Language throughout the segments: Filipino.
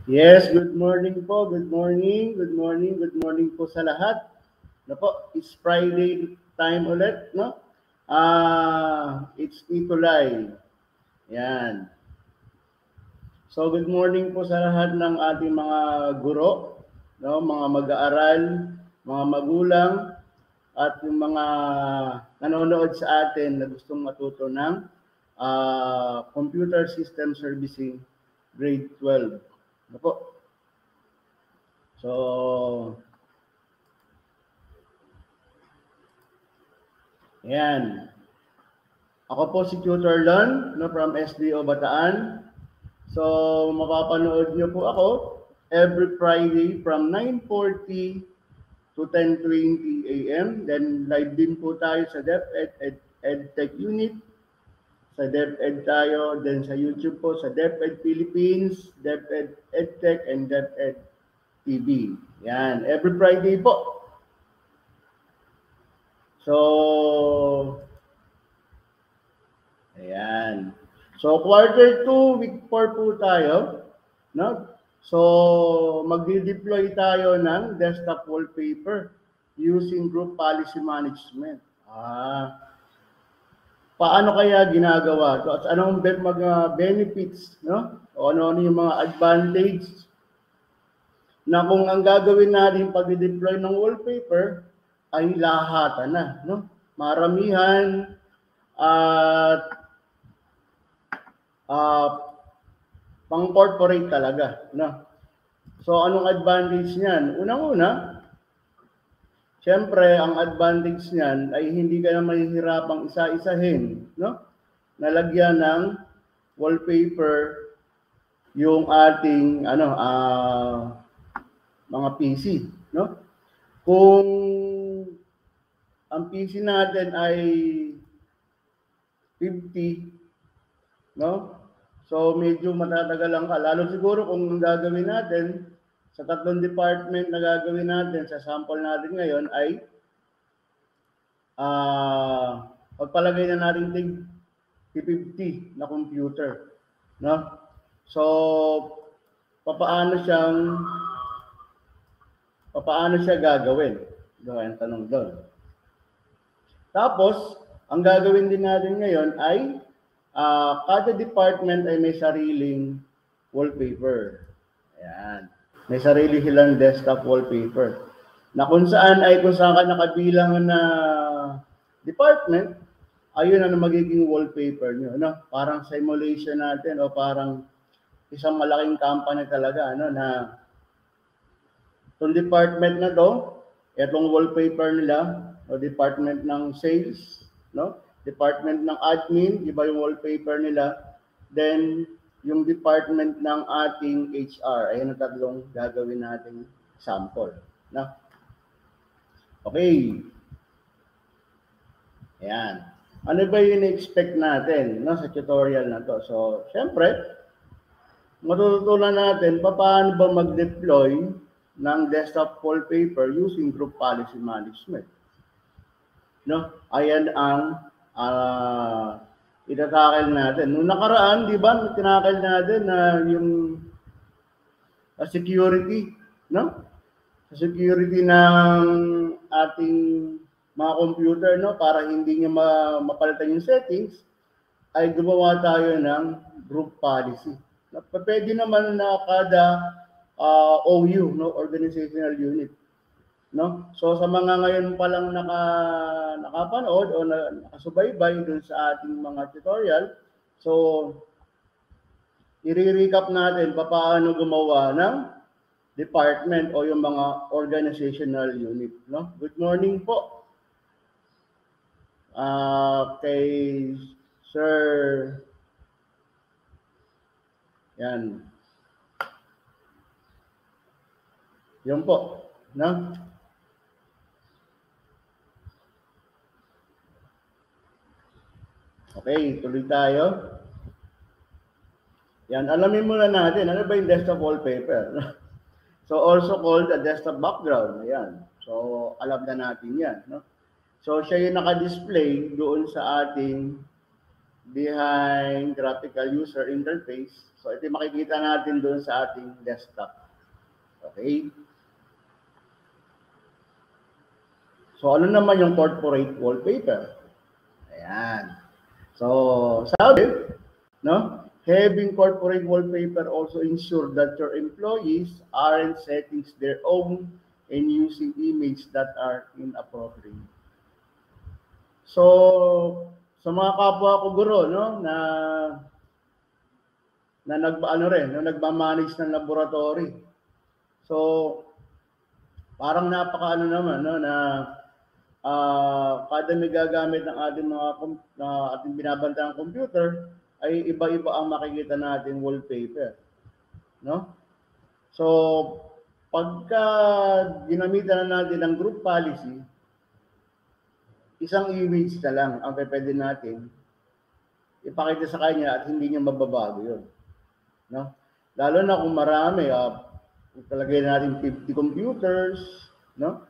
Yes, good morning po. Good morning, good morning, good morning po sa lahat. No po, it's Friday time ulit, no? It's Nikolay. Yan. So good morning po sa lahat ng ating mga guro, no? Mga mag-aaral, mga magulang, at yung mga nanonood sa atin na gustong matuto ng Computer System Servicing Grade 12. Ano po? So, ayan. Ako po si Tutor Lon, no, from SDO Bataan. So, mapapanood niyo po ako every Friday from 9:40 to 10:20 a.m. Then live din po tayo sa DepEd EdTech Unit. Sa DepEd tayo, then sa YouTube po sa DepEd Philippines, DepEd EdTech, and DepEd TV. Yan, every Friday po. So, ayan. So, quarter 2, week 4 po tayo. No? So, mag-deploy tayo ng desktop wallpaper using group policy management. Paano kaya ginagawa ito? At anong mga benefits, no? O ano yung mga advantage na kung ang gagawin natin pag-deploy ng wallpaper ay lahatan na, no? Maramihan at pang-corporate talaga, no? So anong advantage niyan? Unang-una, siyempre ang advantage niyan ay hindi ka na mahihirapang isa-isahin, no? Nalagyan ng wallpaper yung ating mga PC, no? Kung ang PC natin ay 50, no? So medyo matatagalan ka. Lalo siguro kung ang gagawin natin sa tatlong department na gagawin natin sa sample natin ngayon ay pagpalagay na natin tig 50 na computer, no? So papaano siya gagawin? Doon ang tanong doon. Tapos ang gagawin din natin ngayon ay kada department ay may sariling wallpaper. Ayan. May sarili silang desktop wallpaper. Na kung saan ka nakabilang na department, ayun ang magiging wallpaper nyo. No? Parang simulation natin o parang isang malaking company talaga, ano, na itong department na to, itong wallpaper nila, o department ng sales, no? Department ng admin, iba yung wallpaper nila. Then, yung department ng ating HR, ayun ang tatlong gagawin nating sample. No? Okay. Ayan. Ano ba yung expect natin, no, sa tutorial na to? So, syempre, matututunan natin paano ba mag-deploy ng desktop wallpaper using group policy management. No? Ayan ang itatakil natin. Noong nakaraan, di ba, tinakil natin na yung security, no? Security ng ating mga computer, no? Para hindi niya mapalitan yung settings, ay gumawa tayo ng group policy. Pwede naman na kada OU, no? Organizational unit. No? So sa mga ngayon pa lang nakapanood o nakasubaybay dun sa ating mga tutorial, so i-recap natin paano gumawa ng department o yung mga organizational unit, no? Good morning po. Kay Sir yan. Yan po, no? Okay, tuloy tayo. Yan, alamin muna natin, ano ba yung desktop wallpaper? So, also called a desktop background. Ayan. So, alam na natin yan. No? So, siya yung naka-display doon sa ating behind graphical user interface. So ito yung makikita natin doon sa ating desktop. Okay? So ano naman yung corporate wallpaper? Ayan. So sabi, no? Having corporate wallpaper also ensure that your employees aren't setting their own and using image that are inappropriate. So, sa mga kapwa ko guro, no, na nagma-manage ng laboratory. So, parang napakaano naman, no, na kada may gagamit ng ating ating binabantang computer ay iba-iba ang makikita natin wallpaper, no? So, pagka ginamitan na natin ng group policy, isang image na lang ang pwede natin ipakita sa kanya at hindi niya mababago yun. No? Lalo na kung marami, talagay natin 50 computers, no?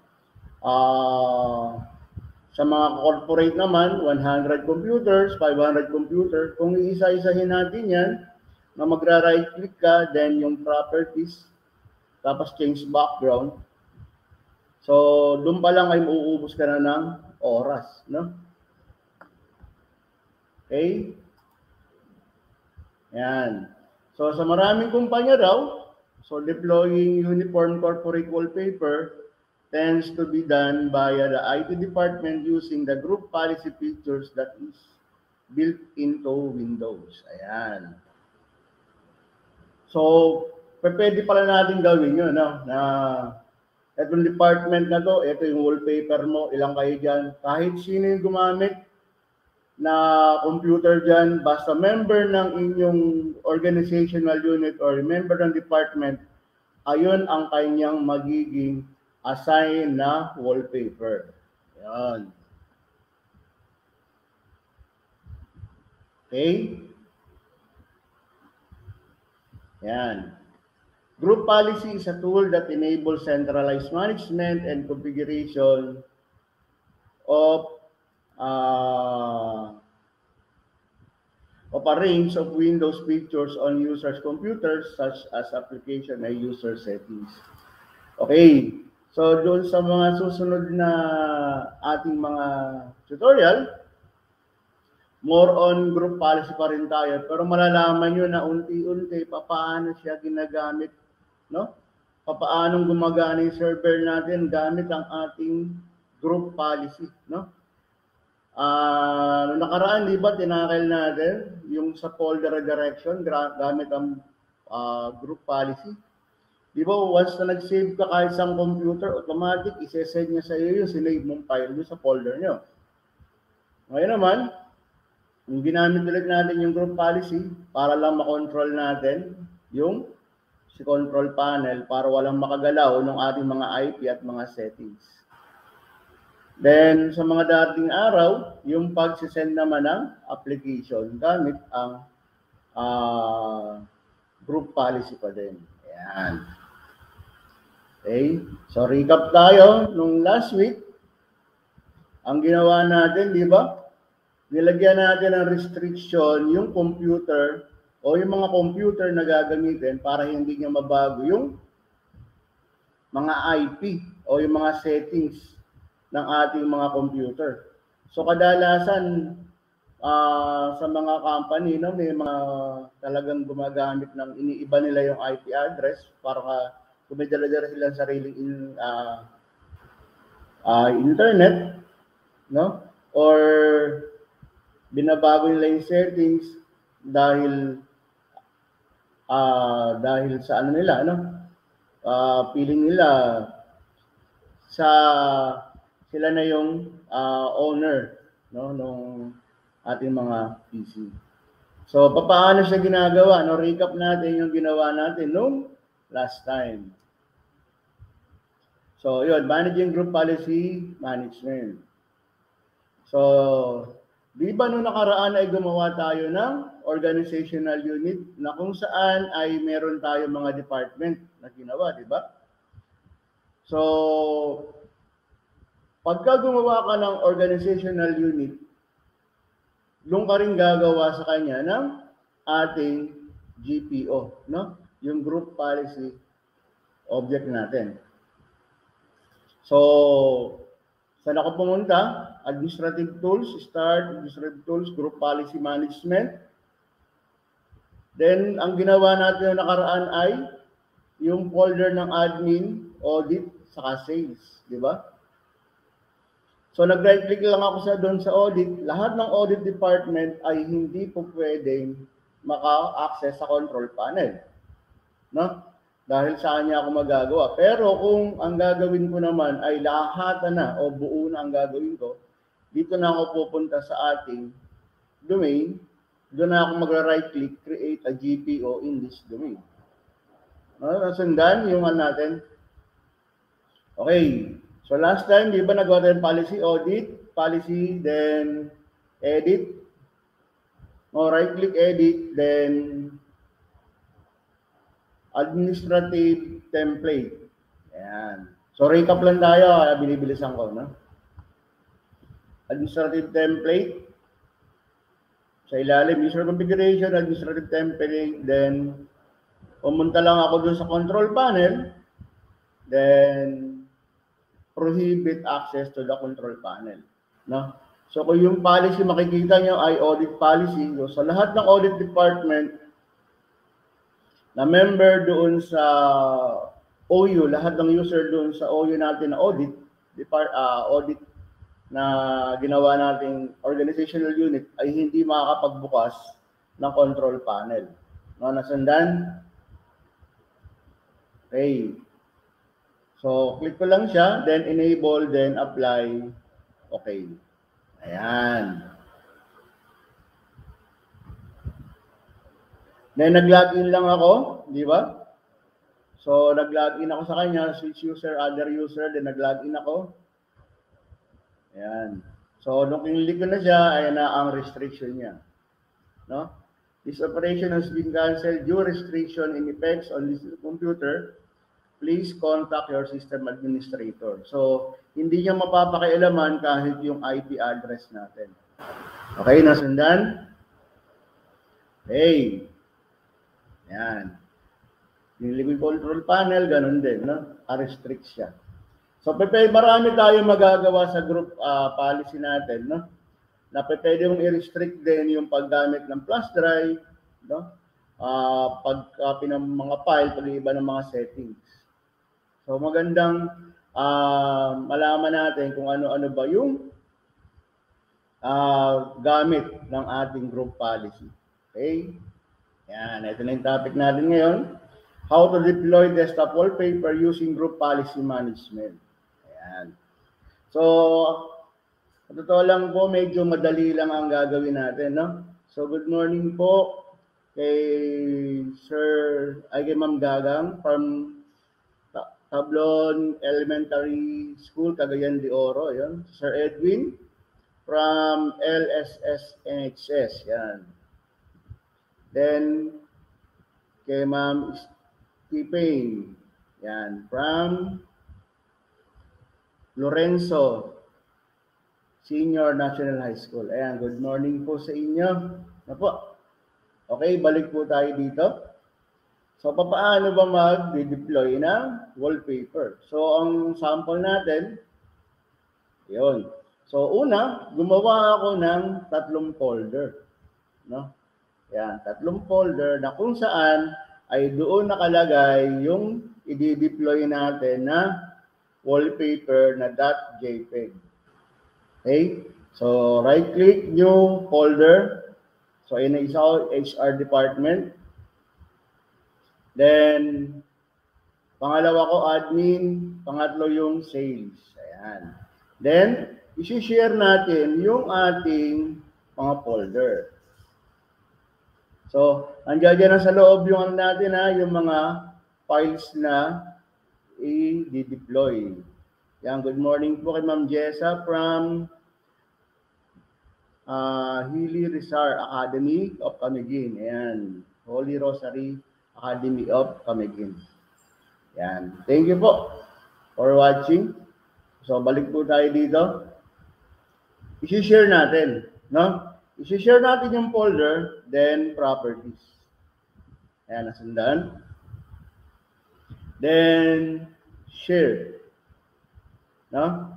Sa mga corporate naman, 100 computers, 500 computers. Kung iisa-isahin natin yan, na magra-right click ka, then yung properties, tapos change background. So, doon pa lang ay mauubos ka na ng oras, no? Okay? Yan. So, sa maraming kumpanya daw, so deploying uniform corporate wallpaper tends to be done via the IT department using the group policy features that is built into Windows. Ayan. So, pwede pala natin gawin yun, no? Na itong department na to, ito yung wallpaper mo, ilang kayo dyan. Kahit sino yung gumamit na computer dyan, basta member ng inyong organizational unit or member ng department, ayun ang kanyang magiging assign na wallpaper. Yan. Okay? Yan. Group policy is a tool that enables centralized management and configuration of a range of Windows features on users' computers, such as application and user settings. Okay, so doon sa mga susunod na ating mga tutorial, more on group policy pa rin tayo, pero malalaman nyo na unti-unti paano siya ginagamit, no? Paano gumagana yung server natin gamit ang ating group policy, no? Noong nakaraan, di ba, tinakil natin yung sa folder redirection gamit ang group policy. Di ba, once na nag-save ka kahit sa computer, automatic, isesend niya sa iyo yung sinave mong file doon sa folder nyo. Ngayon naman, yung ginamit ulit natin yung group policy para lang makontrol natin yung si control panel para walang makagalaw ng ating mga IP at mga settings. Then, sa mga dating araw, yung pag-send naman ng application gamit ang group policy pa din. Ayan. Okay. So, recap tayo. Nung last week, ang ginawa natin, di ba? Nilagyan natin ng restriction yung computer o yung mga computer na gagamitin para hindi niya mabago yung mga IP o yung mga settings ng ating mga computer. So kadalasan sa mga company, no, may mga talagang gumagamit ng iniiba nila yung IP address para kung may dala-dala silang sariling internet, no? Or binabago nila yung settings dahil sa ano nila, no? Feeling nila sila na yung owner, no, nung ating mga PC. So, paano siya ginagawa? No, recap natin yung ginawa natin nung last time. So, yun, managing group policy management. So, di ba nung nakaraan ay gumawa tayo ng organizational unit na kung saan ay meron tayo mga department na ginawa, di ba? So, pagka gumawa ka ng organizational unit, doon ka rin gagawa sa kanya ng ating GPO, no? Yung group policy object natin. So, saan ako pumunta? Administrative tools, start, administrative tools, group policy management. Then, ang ginawa natin na nakaraan ay yung folder ng admin, audit, saka sales, di ba? So, nag-right click lang ako doon sa audit. Lahat ng audit department ay hindi po pwedeng maka-access sa control panel. No? Dahil sa kanya ako magagawa. Pero kung ang gagawin ko naman ay lahat na o buo na ang gagawin ko, dito na ako pupunta sa ating domain. Doon na ako mag-right click, create a GPO in this domain. No? Nasundan yung natin. Okay. So last time, di ba nagawa tayo policy, audit, policy, then edit. O right click, edit, then administrative template. Ayan. So recap lang tayo, binibilisan ko, no? Administrative template. Sa ilalim, user configuration, administrative template, then pumunta lang ako dun sa control panel, then prohibit access to the control panel, no? So kung yung policy makikita nyo ay audit policy, so sa lahat ng audit department na member doon sa OU, lahat ng user doon sa OU natin na audit, audit na ginawa nating organizational unit ay hindi makakapagbukas ng control panel. No, nasundan? Okay. So, click ko lang siya, then enable, then apply. Okay. Ayan. Then, nag-login lang ako, di ba? So, nag-login ako sa kanya, switch user, other user, then nag-login ako. Ayan. So, nung kinilig ko na siya, ayan na ang restriction niya. No? This operation has been canceled due restriction in effects on this computer. Please contact your system administrator. So, hindi niya mapapakialaman kahit yung IP address natin. Okay, nasundan? Okay. Yan. Yung liquid control panel, ganun din, no? Restrict siya. So, marami tayong magagawa sa group policy natin, no? Na pwede mong i-restrict din yung paggamit ng flash drive, no? Pag-copy ng mga file, pag-iba ng mga settings. So, magandang malaman natin kung ano-ano ba yung gamit ng ating group policy. Okay? Yan. Ito na yung topic natin ngayon. How to deploy desktop wallpaper using group policy management. Ayan. So, totoo lang po, medyo madali lang ang gagawin natin, no? So, good morning po kay kay Ma'am Gagang from Tablon Elementary School, Cagayan de Oro. Yan. Sir Edwin from LSS NHS. Yan. Then, kay Ma'am Stephen. Yan. From Lorenzo Senior National High School. Ayan. Good morning po sa inyo. Na po. Okay, balik po tayo dito. So, paano ba mag-deploy ng wallpaper? So, ang sample natin, yun. So, una, gumawa ako ng 3 folder. No? Yan, 3 folder na kung saan ay doon nakalagay yung i-deploy natin na wallpaper na .jpeg. Okay? So, right-click, new folder. So, yun na isa HR department. Then, pangalawa ko admin, pangatlo yung sales. Ayan. Then, isi-share natin yung ating mga folder. So, andiyan dyan sa loob yung natin yung mga files na i-deploy. Yan, good morning po kay Ma'am Jessa from Hilly Rizal Academy of Camiguin. Ayan, Holy Rosary Academy of Camiguin. Yan. Thank you po for watching. So, balik po tayo dito. I-share natin, no? I-share natin yung folder, then properties. Ayan, nasundan. Then, share. No?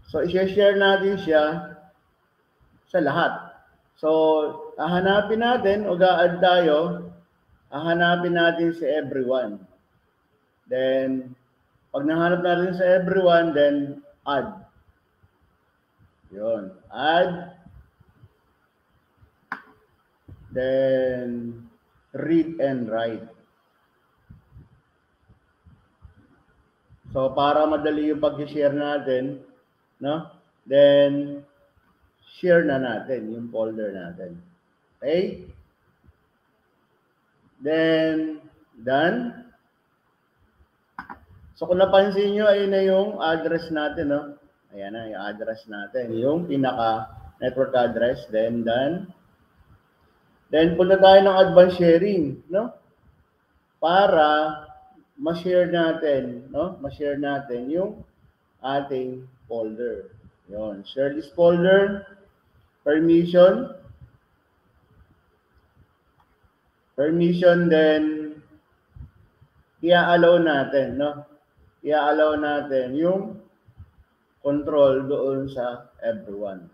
So, i-share natin siya sa lahat. So, hahanapin natin, o ga-add tayo, hahanapin natin si everyone. Then, pag nahanap natin sa everyone, then add. Yun. Add. Then, read and write. So, para madali yung pag-share natin, no? Then, share na natin yung folder natin. Okay? Then, done. So, kung napansin nyo, ayun na yung address natin, no? Ayan na, yung address natin. Yung pinaka-network address. Then, done. Then, punta tayo ng advanced sharing, no? Para ma-share natin, no? Ma-share natin yung ating folder. Yun. Share this folder. Permission. Permission, then i-allow natin, no? I-allow natin yung control doon sa everyone.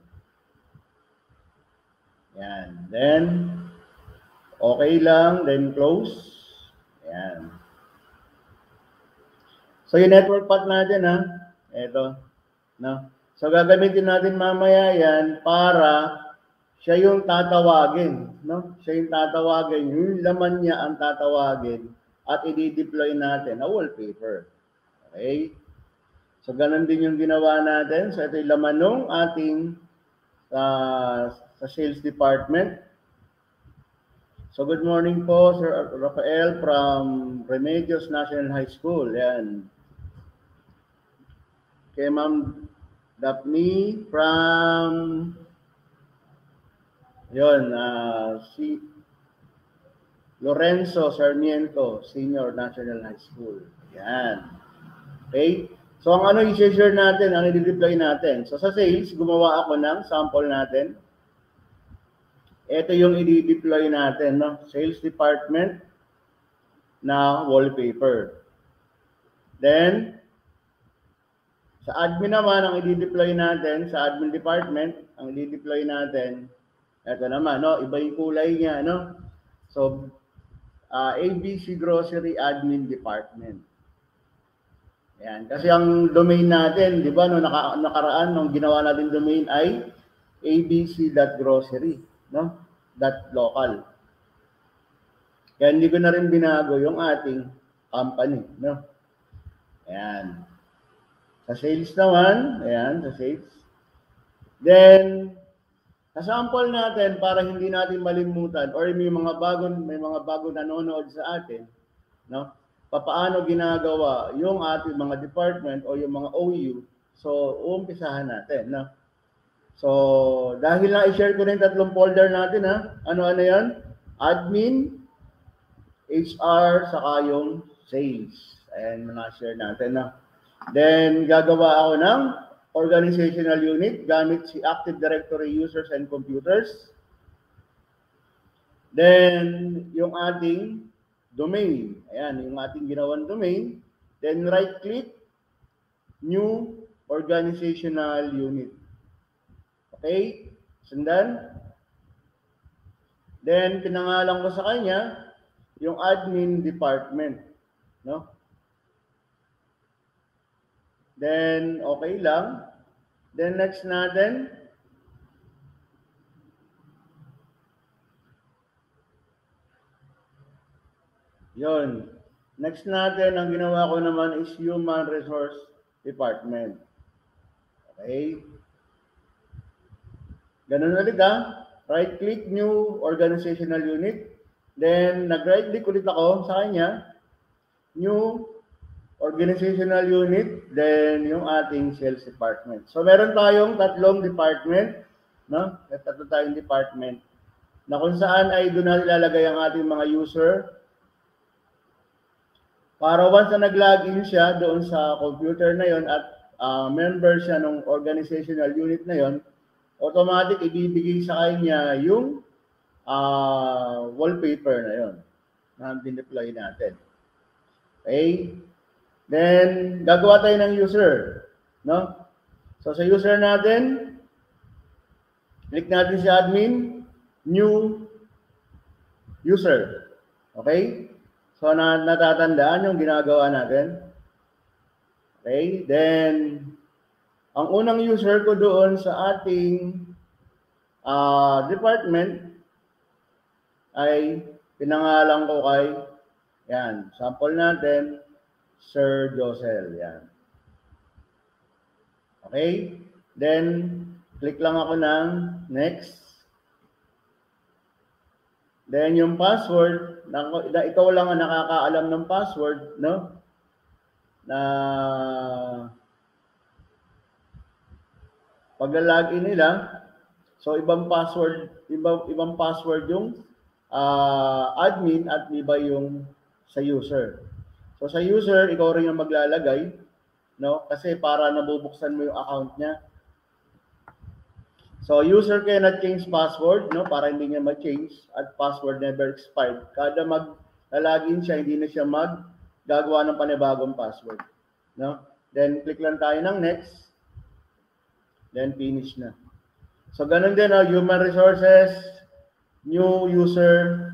Yan. Then, okay lang. Then, close. Yan. So, yung network path natin, ha? Ito. No? So, gagamitin natin mamaya yan para siya yung tatawagin. No? Siya yung tatawagin. Yung laman niya ang tatawagin at i-deploy natin na wallpaper. Okay? So, ganun din yung ginawa natin. So, ito yung laman ng ating sa sales department. So, good morning po, Sir Rafael from Remedios National High School. Yan. Kay Ma'am Daphne from si Lorenzo Sarmiento Senior National High School. Yan. Okay? So, ang i-share natin, ang i-deploy natin. So, sa sales, gumawa ako ng sample natin. Ito yung i-deploy natin, no? Sales department na wallpaper. Then, sa admin naman, ang i-deploy natin, sa admin department, ang i-deploy natin, ito naman, no? Iba yung kulay niya, no? So, ABC Grocery Admin Department. Ayan. Kasi ang domain natin, di ba, no, nakaraan, nung ginawa natin domain ay abc.grocery, no? .local. Kaya hindi ko na rin binago yung ating company, no? Ayan. Sa sales naman, ayan, sa sales. Then, sa sample natin, para hindi natin malimutan, or may mga bago nanonood sa atin, no? Paano ginagawa yung ating mga department o yung mga OU. So, umpisahan natin, no? So, dahil na i-share ko rin tatlong folder natin, ha? Ano-ano yan? Admin, HR, saka yung sales. Ayan, na-share natin, na. Then, gagawa ako ng organizational unit gamit si Active Directory Users and Computers. Then, yung ating domain. Ayan, yung ating ginawang domain. Then, right-click, new organizational unit. Okay? Sundan. Then, pinangalan ko sa kanya yung admin department. No? Then, okay lang. Then, next natin. Yun. Next natin, ang ginawa ko naman is Human Resource Department. Okay. Ganun ulit, ha. Right-click, new organizational unit. Then, nag-right-click ulit ako sa kanya. New organizational unit, then yung ating sales department. So, meron tayong tatlong department, no? Tatlo tayong department na kung saan ay doon natin ilalagay ang ating mga user para once na nag-login siya doon sa computer na yon at member siya ng organizational unit na yon, automatic ibibigay sa kanya yung wallpaper na yon na din-deploy natin. Okay? Then, gagawa tayo ng user. No? So, sa user natin, click natin si admin, new user. Okay? So, natatandaan yung ginagawa natin. Okay? Then, ang unang user ko doon sa ating department ay pinangalan ko kay, yan, sample natin, Sir Josel. Yan. Okay? Then, click lang ako ng next. Then, yung password, ikaw lang ang nakakaalam ng password, no? Na pagla-login nila, so ibang password yung admin at iba yung sa user. So sa user, ikaw rin yung maglalagay, no? Kasi para nabubuksan mo yung account niya. So user cannot change password, no? Para hindi niya ma-change at password never expired. Kada mag-login siya, hindi na siya gagawa ng panibagong password, no? Then click lang tayo ng next. Then finish na. So ganun din, human resources, new user.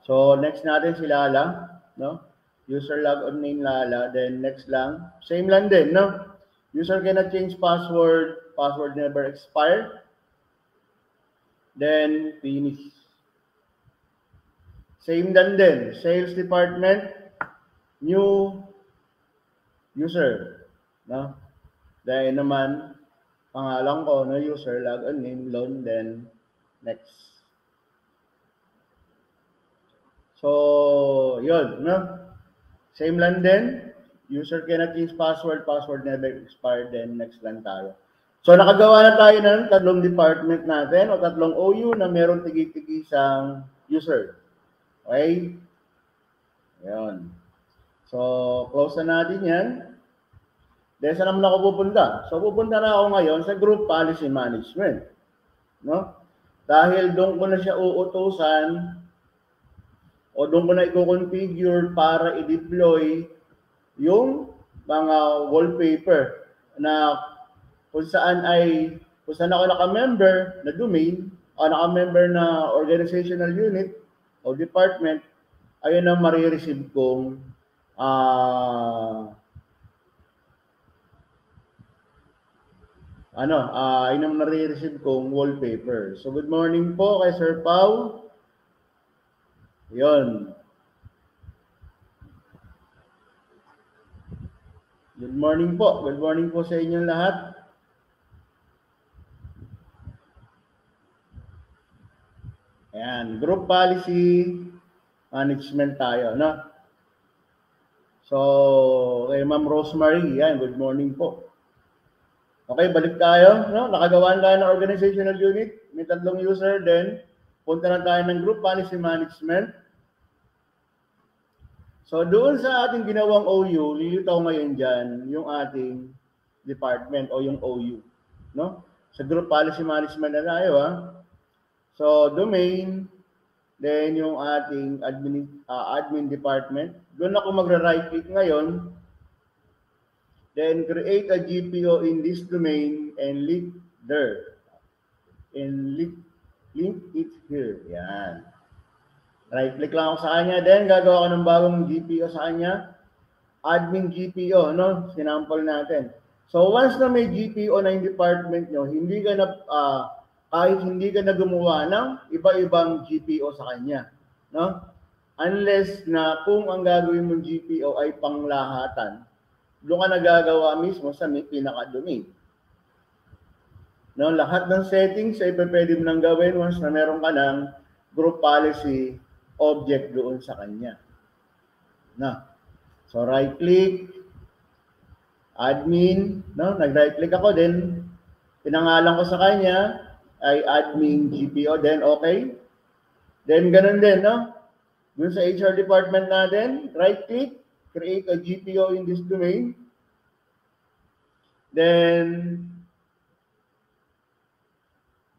So next natin si Lala, no? User logon name Lala, then next lang, same lang din, no? User cannot change password, password never expired. Then finish. Same lang din, sales department, new user, no? Dahil naman pangalan ko, no, user logon name loan, then next. So, yun, no? Same lang din. User cannot change password, password never expired, then next lang tayo. So, nakagawa na tayo ng tatlong department natin o tatlong OU na meron tigi-tigi isang user. Okay? Yun. So, close na natin yan. Then, saan naman ako pupunta? So, pupunta na ako ngayon sa Group Policy Management. No? Dahil doon ko na siya uutusan o doon ko na i-configure para i-deploy yung mga wallpaper na kung saan ako naka-member na domain o naka-member na organizational unit o department, ayun ang marireceive kong ayun ang marireceive kong wallpaper. So good morning po kay Sir Pau. Yun. Good morning po. Good morning po sa inyong lahat. Ayan, group policy management tayo, no? So, kay Ma'am Rosemary, yan, good morning po. Okay, balik tayo, no? Nakagawa tayo ng organizational unit, may tatlong user, then punta na tayo ng group policy management. So, doon sa ating ginawang OU, lilitaw ngayon dyan yung ating department o yung OU, no? Sa group policy management na tayo, ha? So, domain, then yung ating admin department. Doon ako magra-right click ngayon. Then, create a GPO in this domain and link there. And link it here. Yan. Right click lang ako sa kanya. Then, gagawa ko ng bagong GPO sa kanya. Admin GPO, no? Sinample natin. So, once na may GPO na yung department nyo, hindi ka na, kahit hindi ka na gumawa ng iba-ibang GPO sa kanya, no? Unless na kung ang gagawin mong GPO ay panglahatan, doon ka nagagawa mismo sa may pinaka-domain. No, lahat ng settings ay pwede mo nang gawin once na meron ka ng group policy object doon sa kanya. No? So, right-click, admin, no? Nag-right click ako, then pinangalan ko sa kanya ay admin GPO, then okay. Then ganun din, no? Dun sa HR department natin, right click, create a GPO in this domain. Then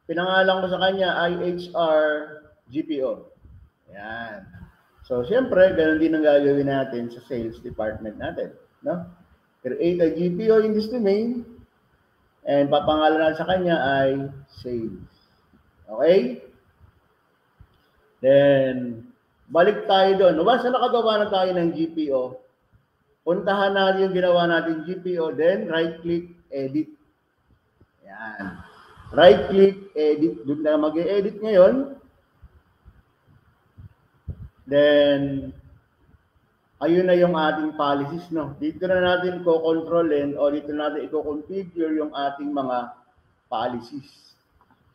pinangalan ko sa kanya IHR GPO. Yan. So, siyempre, ganun din ang gagawin natin sa sales department natin. No? Create a GPO in this domain and papangalanan sa kanya ay sales. Okay? Then, balik tayo doon. Once na nakagawa na tayo ng GPO, puntahan natin yung ginawa natin GPO, then right-click, edit. Yan. Right-click, edit. Doon na mag-e-edit ngayon. Then, ayun na yung ating policies, no? Dito na natin ko-controlin o dito na natin i-configure yung ating mga policies.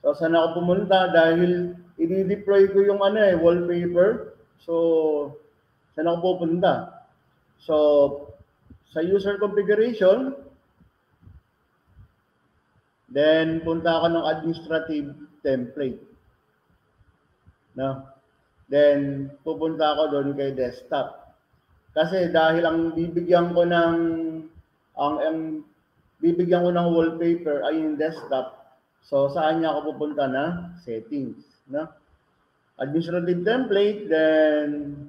So, saan ako pumunta? Dahil i-deploy ko yung wallpaper. So, saan ako pupunta? So, sa user configuration, then punta ako ng administrative template. No? Then, pupunta ako doon kay desktop. Kasi dahil ang bibigyan ko ng wallpaper ay yung desktop. So, saan niya ako pupunta na? Settings. No? Administrative template, then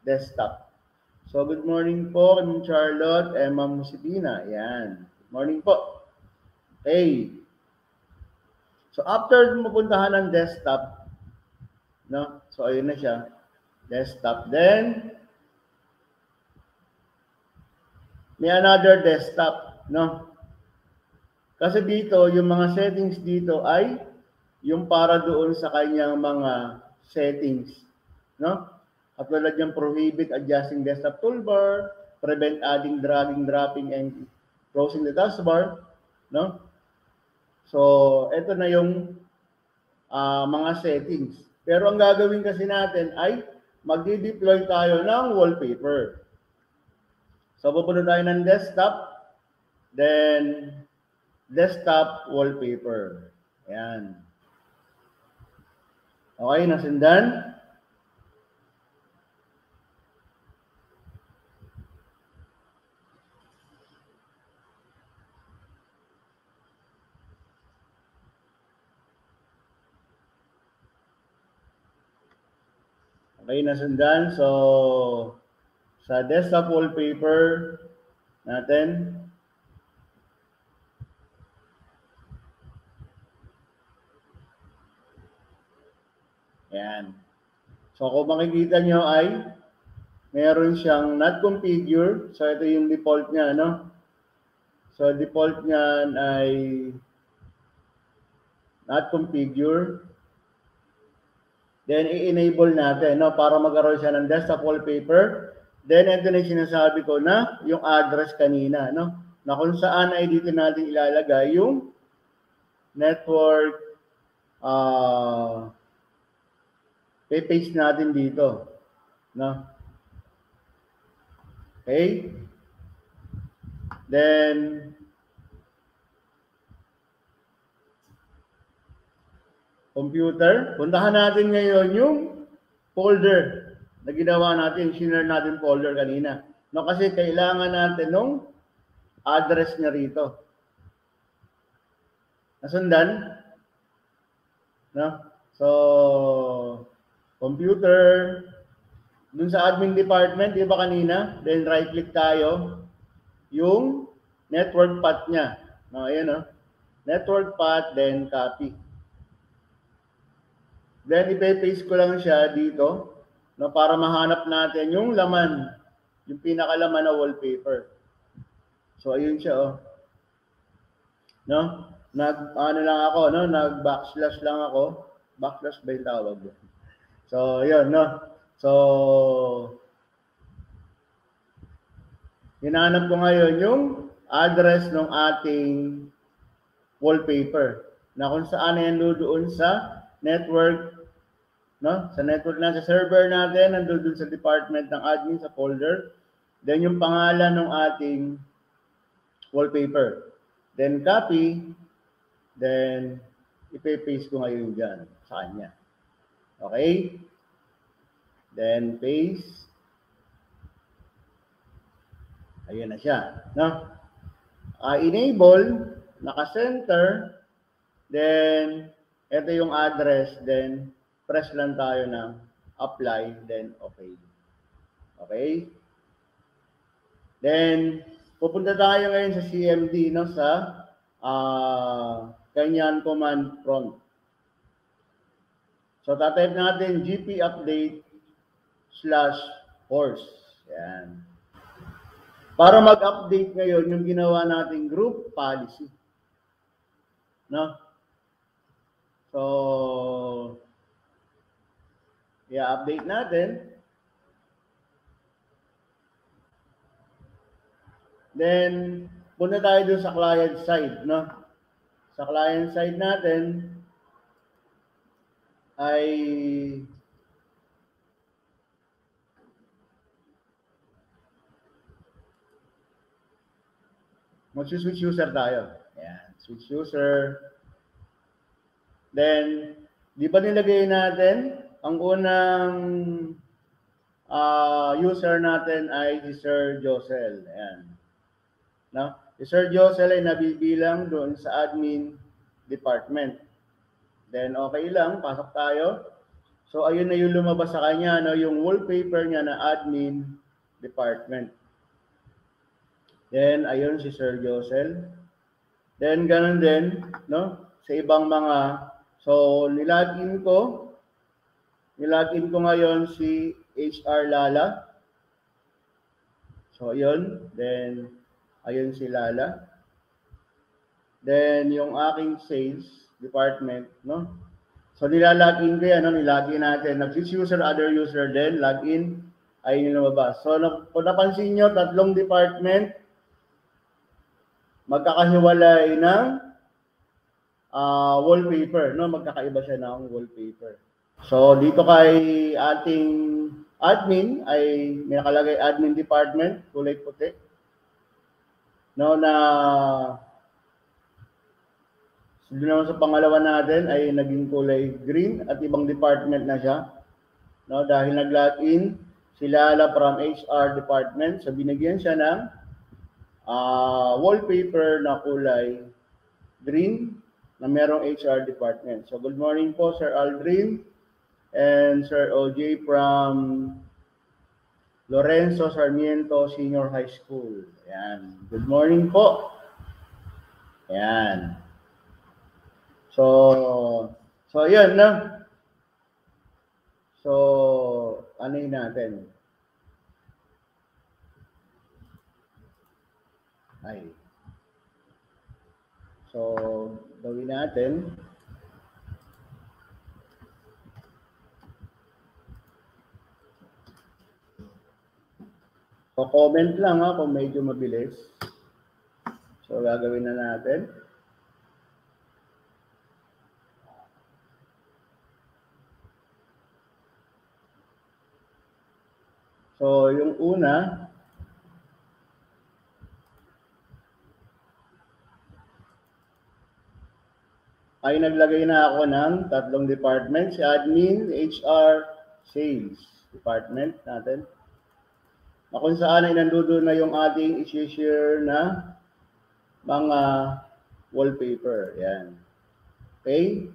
desktop. So, good morning po, Ma'am Charlotte, Ma'am Musipina. Yan. Good morning po. Okay. So, after mapuntahan ng desktop, no? So, ayun na siya. Desktop. Then, may another desktop, no? Kasi dito, yung mga settings dito ay yung para doon sa kanyang mga settings, no? Katulad yung prohibit adjusting desktop toolbar, prevent adding, dragging, dropping, and closing the taskbar, no? So, ito na yung mga settings. Pero ang gagawin kasi natin ay magdi-deploy tayo ng wallpaper. So, pupunta tayo ng desktop, then desktop wallpaper. Ayan. Okay, nasundan? Okay, nasundan. So, sa desktop wallpaper natin, ayan. So, kung makikita nyo ay meron siyang not configure. So, ito yung default niya, no? So, default niyan ay not configure. Then, i-enable natin, no? Para magkaroon siya ng desktop wallpaper. Then, ito na yung sinasabi ko na yung address kanina, no? Na kung saan ay dito natin ilalagay yung network i-paste natin dito, no? Okay? Then, computer. Puntahan natin ngayon yung folder na ginawa natin, share natin folder kanina. No, kasi kailangan natin nung address niya rito. Nasundan? No? So, computer. Dun sa admin department, di ba kanina? Then right-click tayo. Yung network path niya. No, ayan, no? Network path, then copy. Then, ipe-paste ko lang siya dito, no, para mahanap natin yung laman, yung pinakalaman na wallpaper. So, ayun siya, oh. No? Nag-backslash lang ako. Backslash ba yung tawag? So, yun, no? So, hinanap ko ngayon yung address ng ating wallpaper na kung saan yan doon sa network, no? Sa network na sa server natin, nandoon sa department ng admin sa folder. Then yung pangalan ng ating wallpaper. Then copy, then ipe-paste ko ngayon dyan sa kanya. Okay? Then paste. Ayun na siya, no? Enable, naka-center, then Ito yung address, then press lang tayo ng apply, then okay. Okay? Then, pupunta tayo ngayon sa CMD, no, sa kanyang command prompt. So, tatype natin GP update /horse. Yan. Para mag-update ngayon yung ginawa nating group policy. No? So, i-update natin. Then, punta tayo dun sa client side, no? Sa client side natin ay mag-switch user tayo. Ayan, switch user. Then, di ba nilagay natin ang unang user natin ay si Sir Josel. Ayan. No? Si Sir Josel ay nabibilang doon sa admin department. Then, okay lang. Pasok tayo. So, ayun na yung lumabas sa kanya, no? Yung wallpaper niya na admin department. Then, ayun si Sir Josel. Then, ganun din, no? Sa ibang mga, so, nilagin ko ngayon si HR Lala. So, ayun. Then, ayun si Lala. Then, yung aking sales department, no? So, nilalagin ko yan, no? Nilagin natin. Nag-switch user, other user, then login, ayun yung lumabas. So, kung napansin nyo, tatlong department, magkakahiwalay ng wallpaper, no? Magkakaiba siya ng wallpaper. So, dito kay ating admin ay may nakalagay admin department, kulay puti. No, na doon naman sa pangalawa natin ay naging kulay green at ibang department na siya. No, dahil nag-login si Lala from HR department, so binigyan siya ng wallpaper na kulay green na merong HR department. So, good morning po, Sir Aldrin and Sir OJ from Lorenzo Sarmiento Senior High School. Ayan. Good morning po. Ayan. So yun, no? So, ano yun natin? Ay. So, gawin natin. So, comment lang ha kung medyo mabilis. So, gagawin na natin. So, yung una, ay naglagay na ako ng tatlong department, si admin, HR, sales department natin. Na kung saan ay nandoon na yung ating i-share na mga wallpaper. Yan. Okay?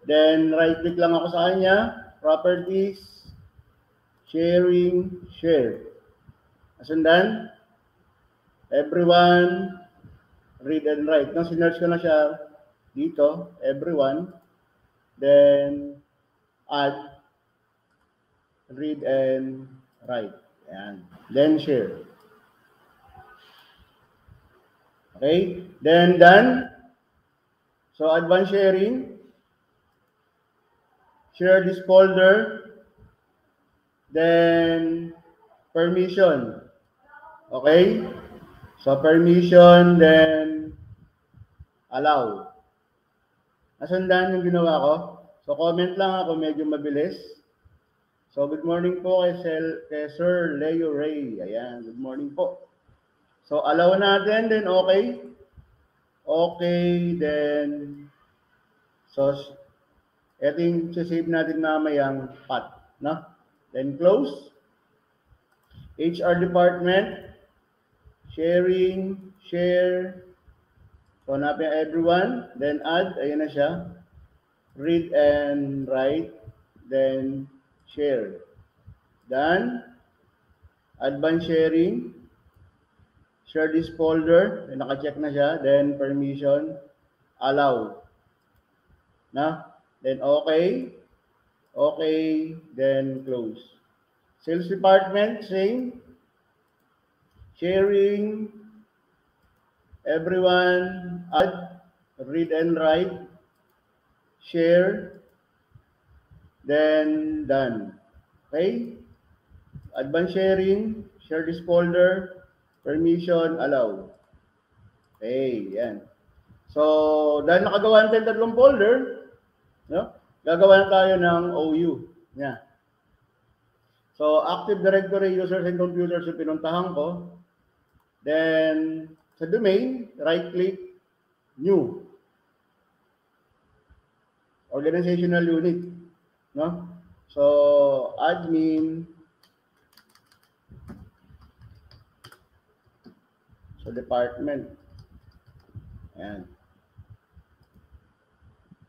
Then, right-click lang ako sa kanya. Properties, sharing, share. Asundan, everyone, read and write. Nung sinerch ko na siya dito, everyone, then add, read and write. Ayan. Then share. Okay? Then done. So advanced sharing. Share this folder. Then permission. Okay? So permission, then allow. Nasundan yung ginawa ko. So comment lang ako, medyo mabilis. So, good morning po kay Sir Leo Ray. Ayan, good morning po. So, allow natin, then okay. Okay, then, so, ito yung save natin mamayang path, no? Then, close. HR department, sharing, share. So, hanapin everyone, then add, ayan na siya. read and write, then share. Done. Advanced sharing, share this folder, naka-check na siya, then permission, allow. Then okay, then close. Sales department, same. Sharing, everyone, add, read and write, share, then done. Okay? Advanced sharing, share this folder, permission, allow. Okay, yan. So, dahil nakagawa natin tatlong folder, no? Gagawa na tayo ng OU. Yeah. So, Active Directory users and computers yung pinuntahan ko. Then, sa domain, right-click, new. Organizational unit. No? So, admin. So, department. Ayan.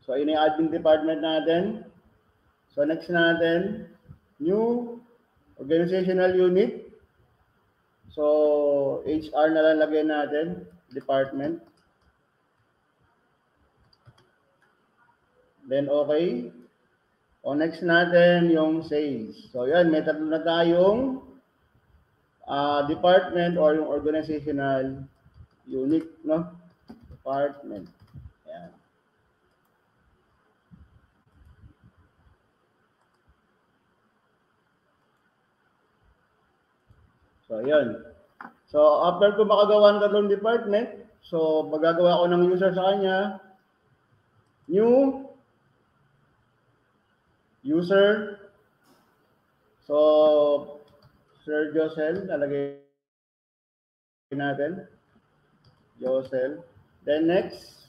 So, yun yung admin department natin. So, next natin, new organizational unit. So, HR na lang lagyan natin, department. Then, okay. O, next natin, yung sales. So, yan, may tatlo na tayong department or yung organizational unit, no? Department. Ayan. So, yun. So, after ko makagawa ng tatlong department, so, magagawa ko ng user sa kanya, new user. So, Sir Josel, nalagay natin. Josel. Then next,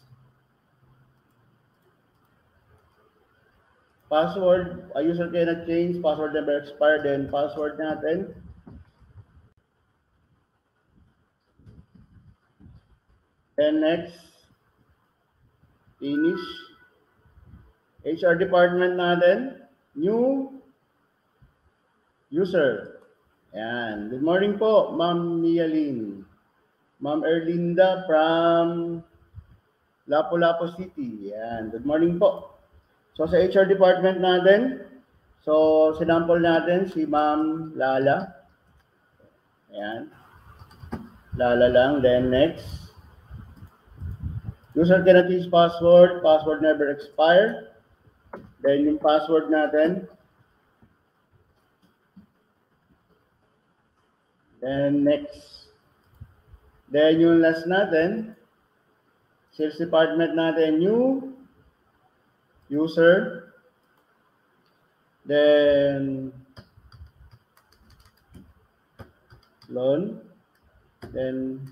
password. A user cannot change. Password never expired. Then password natin. Then next, finish. HR department natin. New user. Ayan. Good morning po, Ma'am Mialin. Ma'am Erlinda from Lapu-Lapu City. Ayan. Good morning po. So sa HR department natin, so sinample natin si Ma'am Lala. Ayan. Lala lang. Then next. User cannot use password. Password never expire. Then yung password natin. Then next. Then yung last natin. Sales department natin. New user. Then loan. Then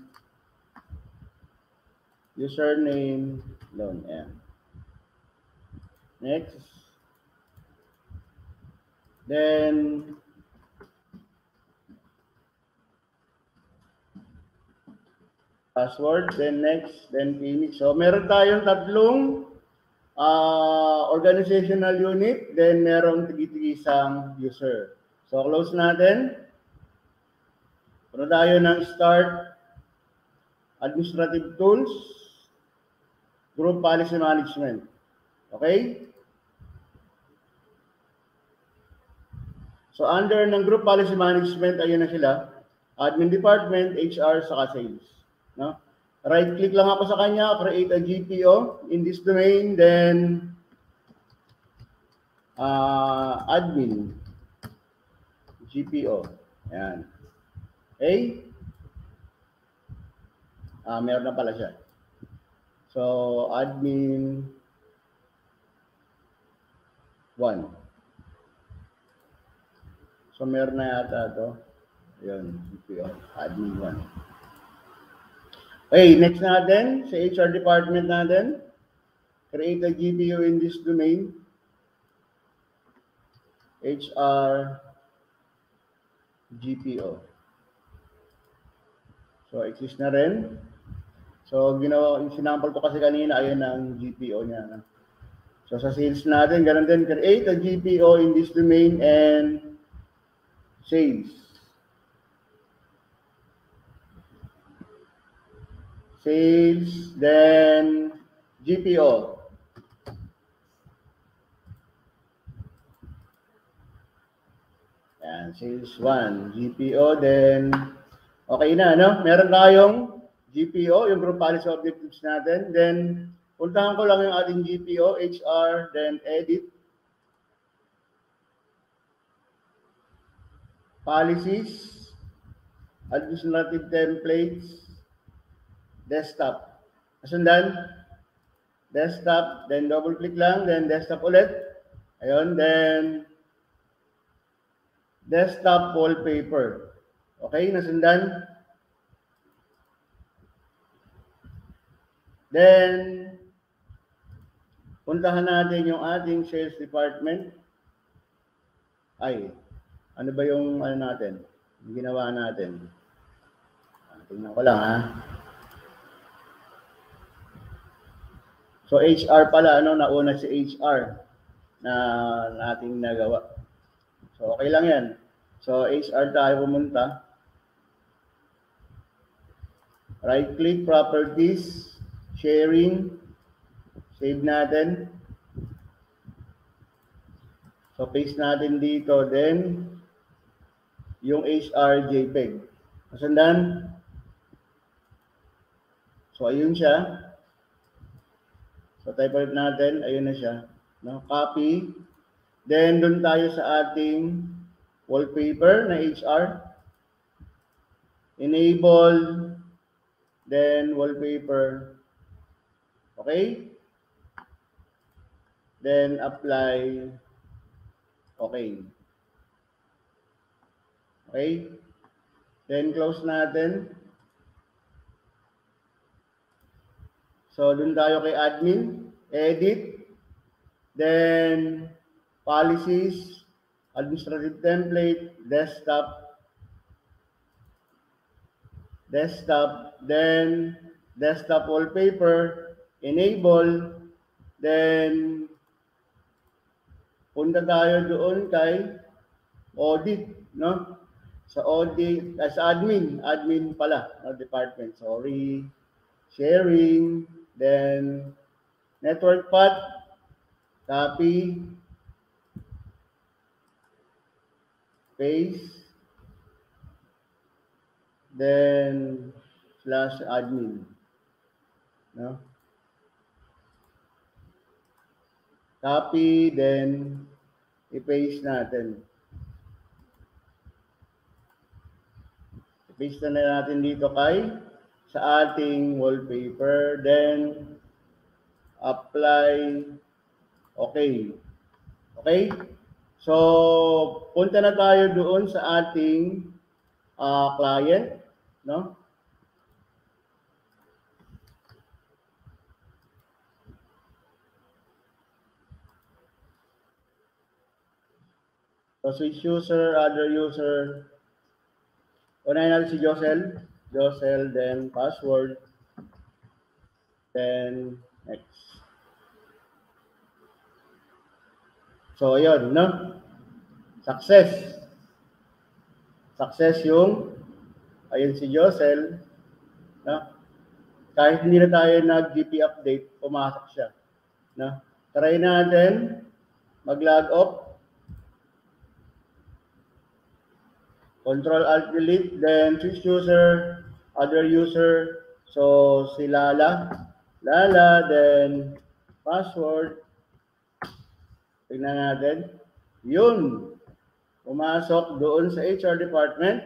username loan. Yeah. Next. Then password. Then next. Then finish. So meron tayong tatlong organizational unit. Then merong tigi-tigisang user. So close natin. Punta tayo ng start. Administrative tools. Group policy management. Okay? So under ng group policy management, ayun na sila. Admin department, HR, saka sales. No? Right click lang ako sa kanya, create a GPO in this domain, then admin GPO. Ayan. Okay? Meron na pala siya. So, admin 1. So, meron na yata ito. Ayan, GPO, admin 1. Okay, next natin, sa HR department natin, create a GPO in this domain. HR GPO. So, exist na rin. So, ginawa, yung sinample ko kasi kanina, ayun ang GPO niya. So sa sales natin, ganun din, create a GPO in this domain and sales. Sales, then GPO. Yan, sales 1, GPO, then okay na, no? Meron tayong GPO, yung group policy objectives natin. Then, puntahan ko lang yung ating GPO, HR, then edit. Policies, administrative templates, desktop. Kasundan, desktop, then double click lang, then desktop ulit. Ayun, then desktop wallpaper. Okay, nasundan. Then, puntahan natin yung ating sales department. Ay, ano ba yung ano natin? Yung ginawa natin. Tingnan ko lang ha. So HR pala, ano, nauna si HR na nating nagawa. So okay lang yan. So HR tayo pumunta. Right click, properties, sharing, save natin. So paste natin dito, then yung HR JPEG. Kasundan. So ayun siya. So type ulit natin, ayun na siya. No? Copy. Then doon tayo sa ating wallpaper na HR. Enable, then wallpaper. Okay? Then apply. Okay. Okay? Then close natin. So doon tayo kay admin, edit, then policies, administrative template, desktop, then desktop wallpaper, enable, then punta tayo doon kay audit, no? Sa audit, sa admin pala, no, department, sorry, sharing, then network path, copy, paste, then /admin, no? Copy, then i-paste natin. I-paste na natin dito kay sa ating wallpaper, then apply. Okay. Okay? So, punta na tayo doon sa ating client, no? So, switch user, other user. Unahin natin si Josel. Josel, then password. Then, next. So, ayun, no? Success. Success yung, ayun si Josel, no? Kahit hindi na tayo nag-GP update, pumasok siya, no? Try natin, mag-log off. Control-Alt-Delete, then switch user, other user. So, si Lala, then password. Tingnan natin. Yun. Pumasok doon sa HR department.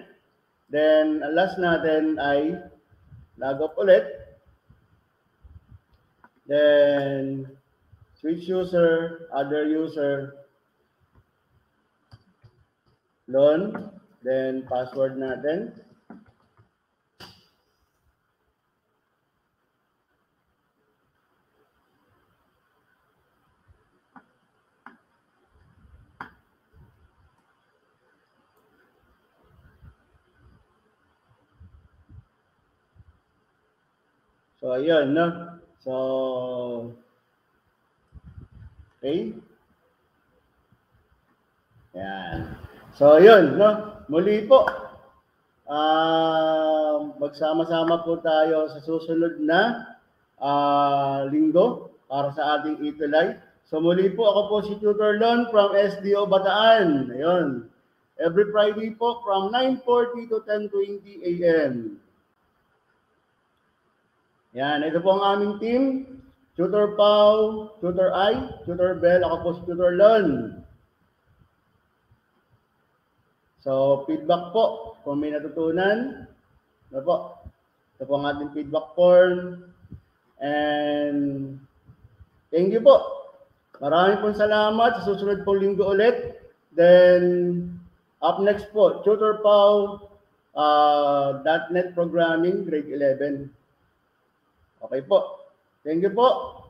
Then, last natin ay log off ulit. Then, switch user, other user. Doon. Then, password natin. So, ayun, no? So, Okay? Yan. So, yun, no? Muli po, magsama-sama po tayo sa susunod na linggo para sa ating itulay. So muli po, ako po si Tutor Lon from SDO Bataan. Ayun. Every Friday po from 9:40 to 10:20 a.m. Yan, ito po ang aming team. Tutor Pau, Tutor I, Tutor Bell, ako po si Tutor Lon. So, feedback po kung may natutunan. Ano po? Ito po ang ating feedback form. And thank you po. Maraming pong salamat. Sa susunod pong linggo ulit. Then, up next po, Tutor Pau, .NET Programming, grade 11. Okay po. Thank you po.